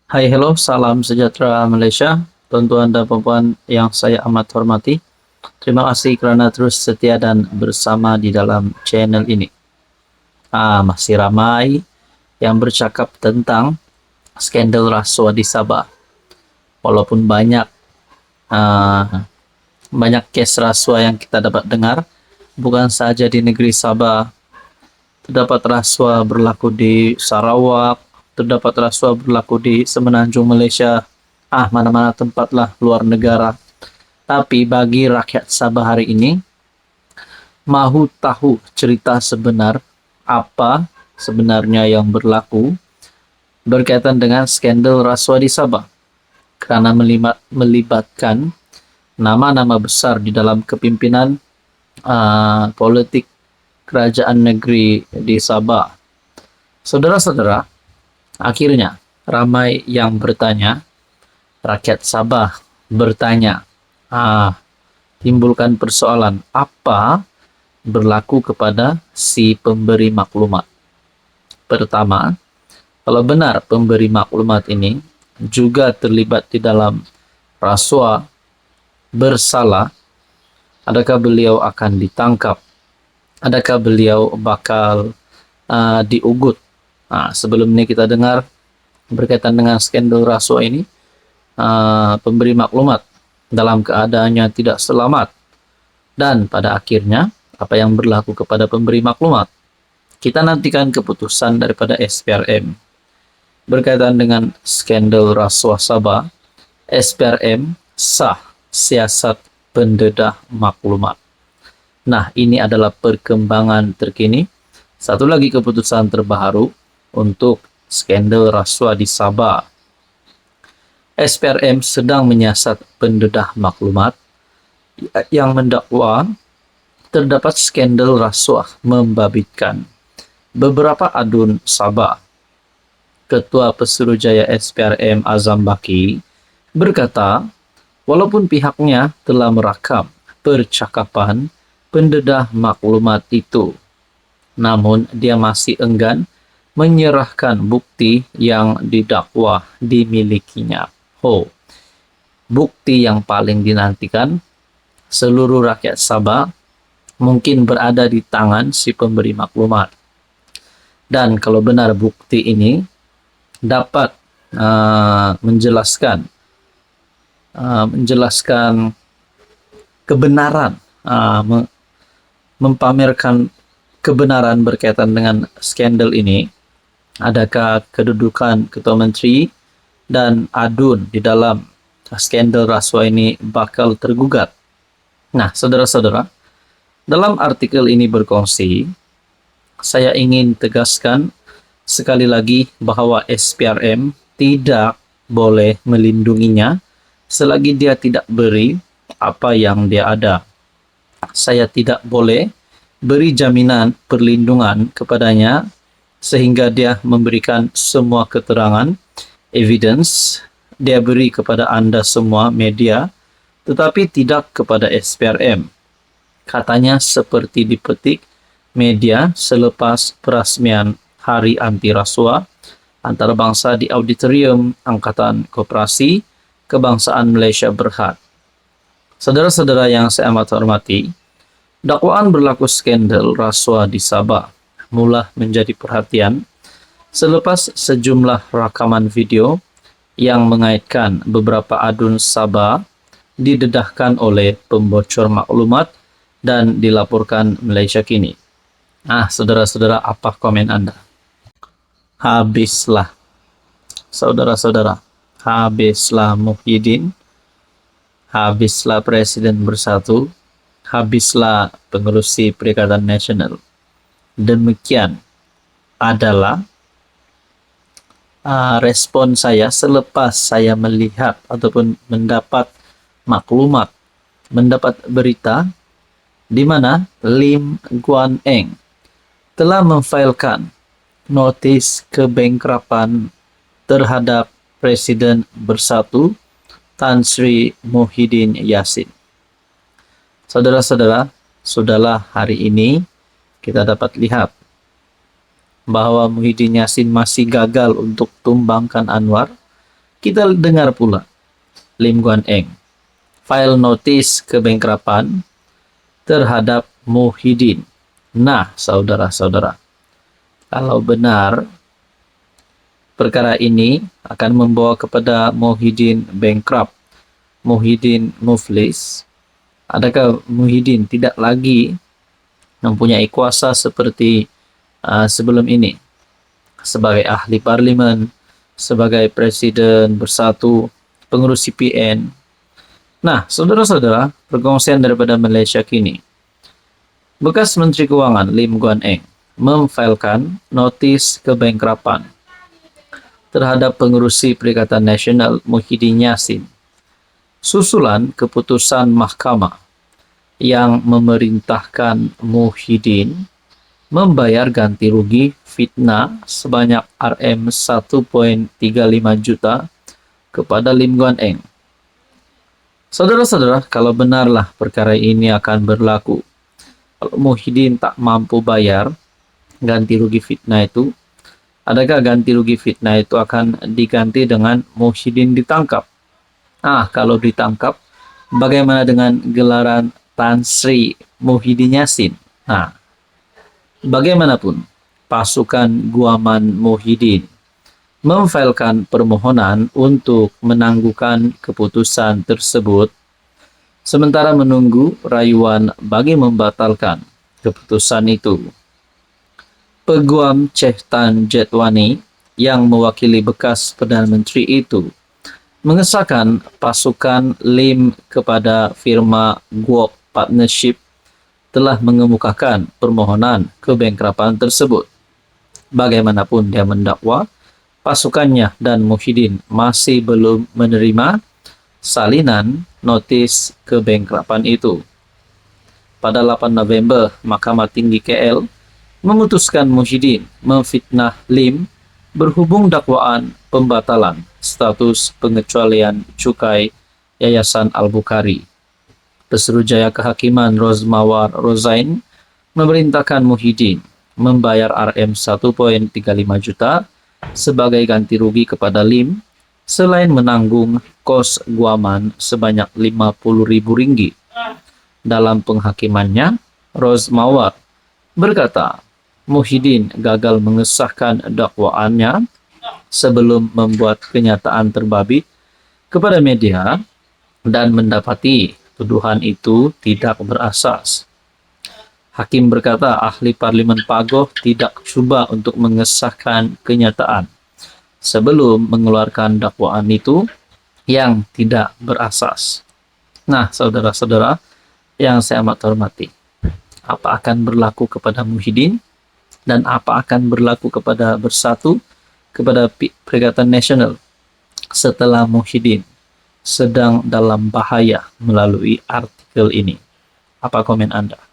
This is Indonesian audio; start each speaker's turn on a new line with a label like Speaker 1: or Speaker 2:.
Speaker 1: Hai, hello, salam sejahtera Malaysia, tuan-tuan dan puan yang saya amat hormati. Terima kasih kerana terus setia dan bersama di dalam channel ini. Masih ramai yang bercakap tentang skandal rasuah di Sabah. Walaupun ah, banyak kes rasuah yang kita dapat dengar, bukan saja di negeri Sabah, terdapat rasuah berlaku di Sarawak, terdapat rasuah berlaku di Semenanjung Malaysia, mana-mana tempat lah luar negara. Tapi bagi rakyat Sabah hari ini, mahu tahu cerita sebenar apa sebenarnya yang berlaku berkaitan dengan skandal rasuah di Sabah. Kerana melibatkan nama-nama besar di dalam kepimpinan politik kerajaan negeri di Sabah. Saudara-saudara, akhirnya ramai yang bertanya, rakyat Sabah bertanya, timbulkan persoalan apa berlaku kepada si pemberi maklumat. Pertama, kalau benar pemberi maklumat ini juga terlibat di dalam rasuah bersalah, adakah beliau akan ditangkap? Adakah beliau bakal diugut? Sebelum ini kita dengar berkaitan dengan skandal rasuah ini, pemberi maklumat dalam keadaannya tidak selamat. Dan pada akhirnya, apa yang berlaku kepada pemberi maklumat? Kita nantikan keputusan daripada SPRM. Berkaitan dengan skandal rasuah Sabah, SPRM sah siasat pendedah maklumat. Nah, ini adalah perkembangan terkini. Satu lagi keputusan terbaru untuk skandal rasuah di Sabah. SPRM sedang menyiasat pendedah maklumat yang mendakwa terdapat skandal rasuah membabitkan beberapa adun Sabah. Ketua Pesuruhjaya SPRM Azam Baki berkata, walaupun pihaknya telah merakam percakapan pendedah maklumat itu, namun dia masih enggan menyerahkan bukti yang didakwa dimilikinya. Bukti yang paling dinantikan seluruh rakyat Sabah mungkin berada di tangan si pemberi maklumat. Dan kalau benar bukti ini dapat menjelaskan kebenaran, mempamerkan kebenaran berkaitan dengan skandal ini, adakah kedudukan Ketua Menteri dan adun di dalam skandal rasuah ini bakal tergugat? Nah, saudara-saudara, dalam artikel ini berkongsi, saya ingin tegaskan sekali lagi bahawa SPRM tidak boleh melindunginya selagi dia tidak beri apa yang dia ada. Saya tidak boleh beri jaminan perlindungan kepadanya sehingga dia memberikan semua keterangan, evidence, dia beri kepada anda semua media, tetapi tidak kepada SPRM. Katanya seperti dipetik media selepas perasmian Hari Anti Rasuah antarabangsa di Auditorium Angkatan Koperasi Kebangsaan Malaysia Berhad. Saudara-saudara yang saya amat hormati, dakwaan berlaku skandal rasuah di Sabah mula menjadi perhatian selepas sejumlah rakaman video yang mengaitkan beberapa adun Sabah didedahkan oleh pembocor maklumat dan dilaporkan Malaysia Kini. Saudara-saudara, apa komen anda? Habislah, saudara-saudara, habislah Muhyiddin, habislah Presiden Bersatu, habislah Pengerusi Perikatan Nasional. Demikian adalah respon saya selepas saya melihat ataupun mendapat maklumat, mendapat berita di mana Lim Guan Eng telah memfailkan notis kebangkrapan terhadap Presiden Bersatu Tan Sri Muhyiddin Yassin. Saudara-saudara, sudahlah hari ini kita dapat lihat bahwa Muhyiddin Yassin masih gagal untuk tumbangkan Anwar Kita dengar pula Lim Guan Eng file notis kebankrapan terhadap Muhyiddin. Nah, saudara-saudara, kalau benar perkara ini akan membawa kepada Muhyiddin bankrupt, Muhyiddin muflis, adakah Muhyiddin tidak lagi mempunyai kuasa seperti sebelum ini sebagai ahli parlimen, sebagai presiden bersatu, pengurus CPN? Nah, saudara-saudara, perkongsian daripada Malaysia kini. Bekas Menteri Keuangan Lim Guan Eng memfilekan notis kebankrapan terhadap pengerusi Perikatan Nasional Muhyiddin Yassin. Susulan keputusan mahkamah yang memerintahkan Muhyiddin membayar ganti rugi fitnah sebanyak RM1.35 juta kepada Lim Guan Eng. Saudara-saudara, kalau benarlah perkara ini akan berlaku, kalau Muhyiddin tak mampu bayar ganti rugi fitnah itu, adakah ganti rugi fitnah itu akan diganti dengan Muhyiddin ditangkap? Kalau ditangkap, bagaimana dengan gelaran Tan Sri Muhyiddin Yassin? Bagaimanapun, pasukan Guaman Muhyiddin memfilekan permohonan untuk menangguhkan keputusan tersebut sementara menunggu rayuan bagi membatalkan keputusan itu. Peguam Cheh Tan Jetwani yang mewakili bekas Perdana Menteri itu mengesahkan pasukan Lim kepada firma Guok Partnership telah mengemukakan permohonan kebankrapan tersebut. Bagaimanapun dia mendakwa, pasukannya dan Muhyiddin masih belum menerima salinan notis kebankrapan itu. Pada 8 November, Mahkamah Tinggi KL memutuskan Muhyiddin memfitnah Lim berhubung dakwaan pembatalan status pengecualian cukai Yayasan Al-Bukhari. Pesuruhjaya Kehakiman Rozmawar Rozain memerintahkan Muhyiddin membayar RM1.35 juta sebagai ganti rugi kepada Lim, selain menanggung kos guaman sebanyak RM50.000. Dalam penghakimannya, Rozmawar berkata Muhyiddin gagal mengesahkan dakwaannya sebelum membuat kenyataan terbabit kepada media dan mendapati tuduhan itu tidak berasas. Hakim berkata ahli parlimen Pagoh tidak cuba untuk mengesahkan kenyataan sebelum mengeluarkan dakwaan itu yang tidak berasas. Nah, saudara-saudara yang saya amat hormati, apa akan berlaku kepada Muhyiddin dan apa akan berlaku kepada Bersatu, kepada Perikatan Nasional setelah Muhyiddin sedang dalam bahaya melalui artikel ini? Apa komen Anda?